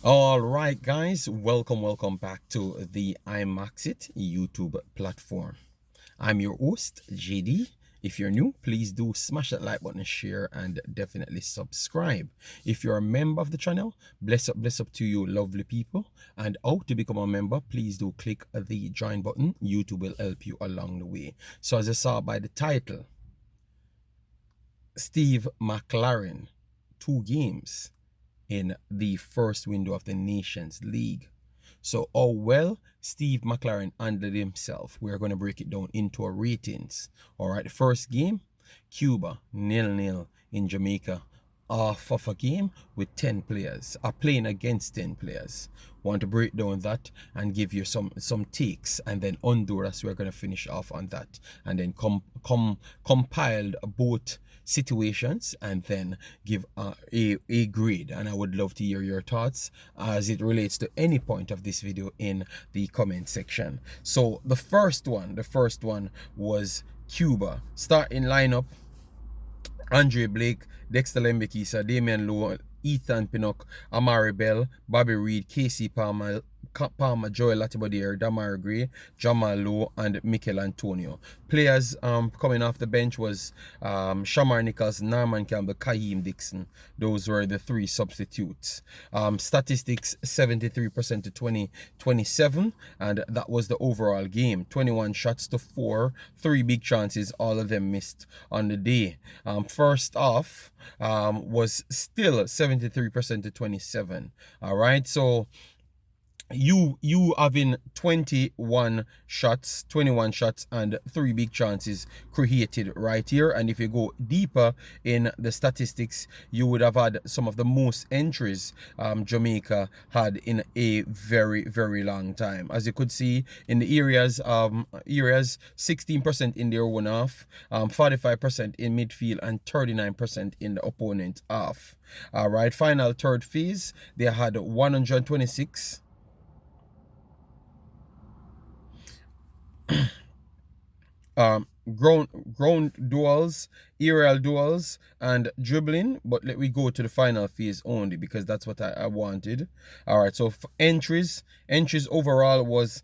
All right, guys, welcome back to the iMaxit YouTube platform. I'm your host, JD. If you're new, please do smash that like button, share, and definitely subscribe. If you're a member of the channel, bless up to you, lovely people. And to become a member, please do click the join button. YouTube will help you along the way. So, as I saw by the title, Steve Mcclaren, 2 games in the first window of the Nations League. So how well Steve Mcclaren handled himself, we're going to break it down into our ratings. All right, the first game, Cuba 0-0 in Jamaica, half of a game with 10 players, are playing against 10 players. Want to break down that and give you some takes, and then Honduras, we're going to finish off on that, and then compiled both situations and then give a grade. And I would love to hear your thoughts as it relates to any point of this video in the comment section. So the first one was Cuba. Starting lineup: Andre Blake, Dexter Lembekisa, Damian Lowe, Ethan Pinnock, Amari Bell, Bobby Reed, Casey Palmer, Joel Latibodier, Damar Gray, Jamal Lowe, and Mikel Antonio. Players coming off the bench was Shamar Nichols, Norman Campbell, Kaheem Dixon. Those were the 3 substitutes. Statistics 73% to 27, and that was the overall game. 21 shots to 4, 3 big chances, all of them missed on the day. First off was still 73% to 27. All right, so you having 21 shots and 3 big chances created right here. And if you go deeper in the statistics, you would have had some of the most entries Jamaica had in a very long time. As you could see in the areas 16% in their own half, 45% in midfield, and 39% in the opponent half. All right, final third phase, they had 126 ground duels, aerial duels, and dribbling. But let me go to the final phase only, because that's what I wanted. All right, so entries overall was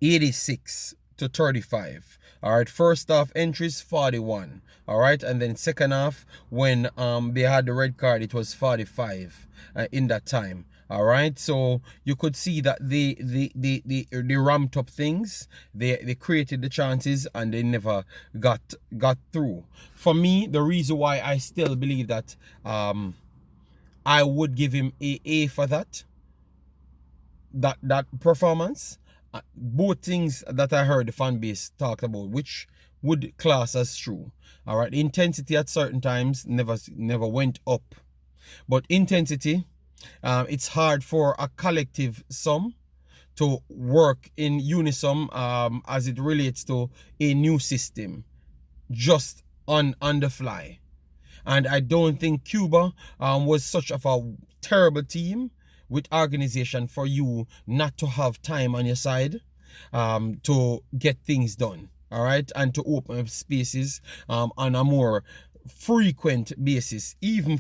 86 to 35. All right, first half entries 41. All right, and then second half, when they had the red card, it was 45 in that time. All right, so you could see that they ramped up things, they created the chances, and they never got through. For me, the reason why I still believe that I would give him A for that performance. Both things that I heard the fan base talked about, which would class as true. All right, intensity at certain times never went up, but intensity, it's hard for a collective sum to work in unison as it relates to a new system, just on the fly. And I don't think Cuba was such of a terrible team with organization for you not to have time on your side to get things done. All right, and to open up spaces on a more frequent basis, even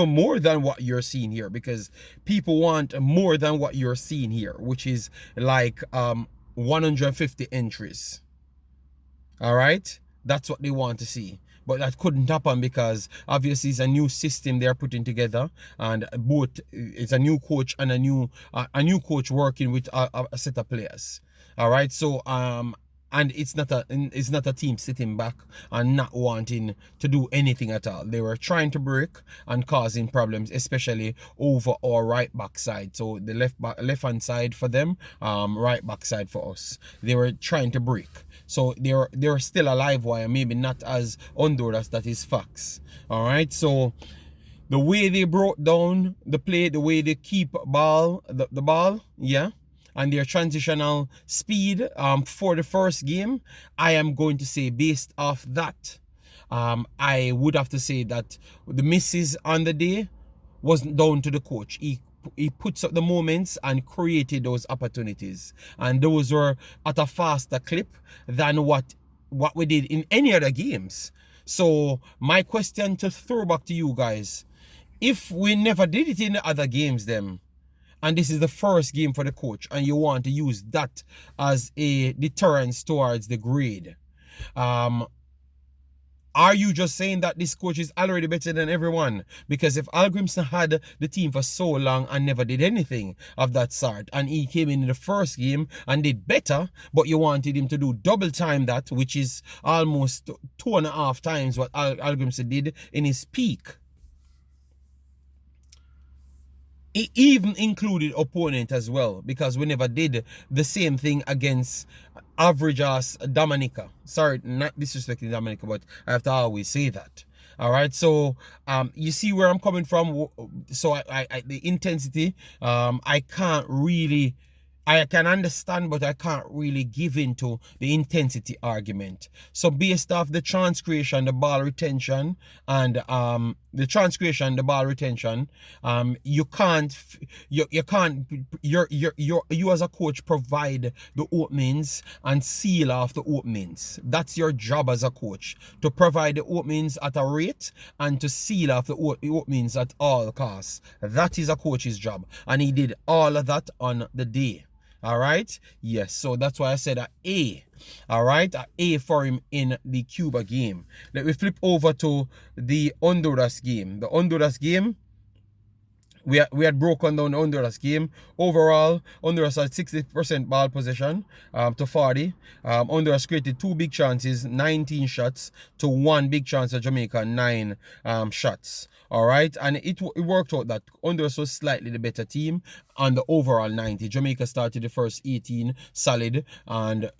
more than what you're seeing here, because people want more than what you're seeing here, which is like 150 entries. All right, that's what they want to see. But that couldn't happen because obviously it's a new system they're putting together, and both it's a new coach and a new coach working with a set of players. All right, so and it's not a team sitting back and not wanting to do anything at all. They were trying to break and causing problems, especially over our right back side. So the left hand side for them, right back side for us. They were trying to break. So they're still a live wire, maybe not as Honduras, that is facts. All right, so the way they brought down the play, the way they keep the ball, yeah, and their transitional speed for the first game, I am going to say, based off that, I would have to say that the misses on the day wasn't down to the coach. He puts up the moments and created those opportunities, and those were at a faster clip than what we did in any other games. So my question to throw back to you guys: if we never did it in the other games, them, and this is the first game for the coach, and you want to use that as a deterrence towards the grade, are you just saying that this coach is already better than everyone? Because if Al Grimson had the team for so long and never did anything of that sort, and he came in the first game and did better, but you wanted him to do double time that, which is almost 2.5 times what Al Grimson did in his peak. It even included opponent as well, because we never did the same thing against average ass Dominica. Sorry, not disrespecting Dominica, but I have to always say that. All right, so you see where I'm coming from. So the intensity, I can't really. I can understand, but I can't really give into the intensity argument. So based off the chance creation, the ball retention, and you can't you as a coach provide the openings and seal off the openings. That's your job as a coach, to provide the openings at a rate and to seal off the openings at all costs. That is a coach's job, and he did all of that on the day. All right, yes, so that's why I said an A. All right, an A for him in the Cuba game. Let me flip over to the Honduras game. The Honduras game, we had broken down the Honduras game. Overall, Honduras had 60% ball possession to 40. Honduras created 2 big chances, 19 shots to 1 big chance of Jamaica, 9 shots. All right, and it worked out that Honduras was slightly the better team on the overall 90. Jamaica started the first 18 solid and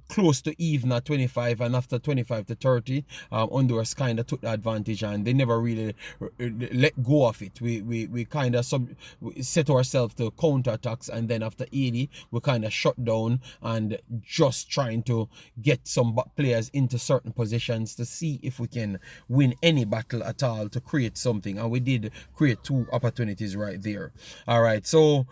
close to even at 25, and after 25 to 30, Honduras kind of took the advantage, and they never really let go of it. We kind of set ourselves to counter attacks, and then after 80, we kind of shut down and just trying to get some players into certain positions to see if we can win any battle at all, to create something, and we did create 2 opportunities right there. All right, so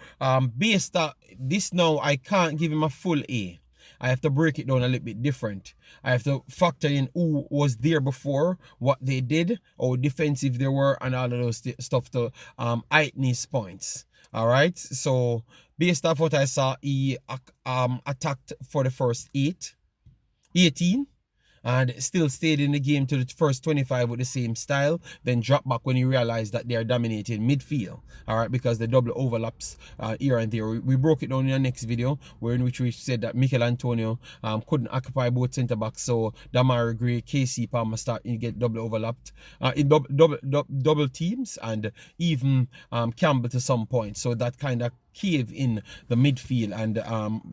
based on this now, I can't give him a full A. I have to break it down a little bit different. I have to factor in who was there before, what they did, how defensive they were, and all of those stuff to heighten his points. All right. So based off what I saw, he attacked for the first 18. And still stayed in the game to the first 25 with the same style, then dropped back when he realized that they are dominating midfield. All right, because the double overlaps here and there. We broke it down in the next video, in which we said that Michelangelo couldn't occupy both centre backs, so Damari Gray, KC Palmer starting to get double overlapped, in double teams, and even Campbell to some point. So that kind of cave in the midfield, and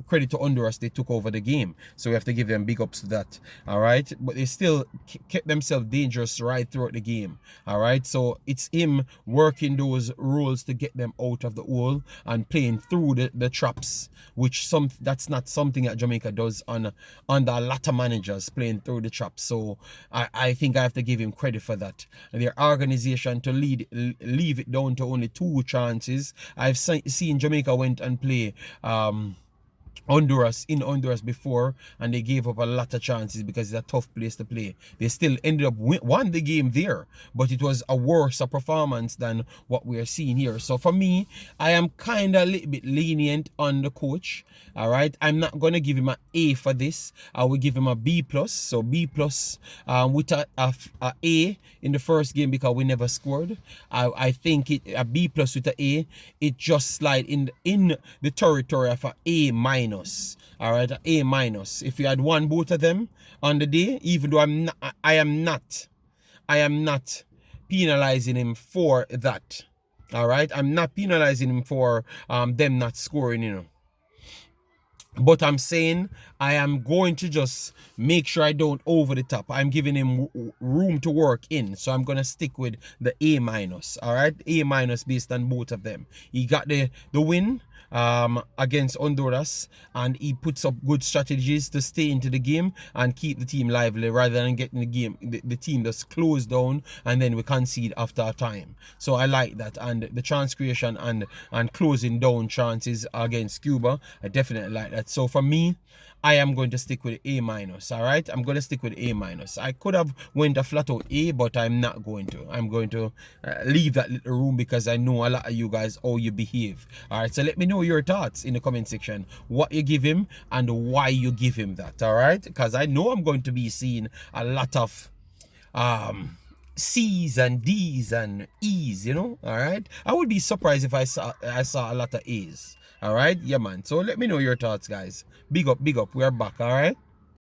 credit to Honduras, they took over the game, so we have to give them big ups to that. All right, but they still kept themselves dangerous right throughout the game. All right, so it's him working those roles to get them out of the hole and playing through the traps, which that's not something that Jamaica does under a lot of managers, playing through the traps. So I think I have to give him credit for that. And their organization to leave it down to only 2 chances. I've seen Jamaica went and play Honduras before, and they gave up a lot of chances because it's a tough place to play. They still ended up won the game there, but it was a worse performance than what we are seeing here. So for me, I am kind of a little bit lenient on the coach. All right, I'm not gonna give him an A for this. I will give him a B plus. So B plus with a A in the first game because we never scored. I think a B plus with a A, it just slide in the territory of a A minus. All right, A minus. If you had won both of them on the day, even though I am not penalizing him for that. All right, I'm not penalizing him for them not scoring, you know. But I'm saying I am going to just make sure I don't over the top. I'm giving him room to work in. So I'm going to stick with the A minus. All right. A minus based on both of them. He got the win against Honduras, and he puts up good strategies to stay into the game and keep the team lively rather than getting the team that's closed down and then we concede after a time. So I like that, and the chance creation and closing down chances against Cuba, I definitely like that. So for me, I am going to stick with A minus. All right, I'm going to stick with A minus. I could have went a flat out A, but I'm not going to. I'm going to leave that little room because I know a lot of you guys how you behave. All right, so let me know your thoughts in the comment section, what you give him and why you give him that. All right, because I know I'm going to be seeing a lot of C's and D's and E's, you know. All right, I would be surprised if I saw a lot of A's. All right, yeah, man. So let me know your thoughts, guys. Big up, big up. We're back. All right.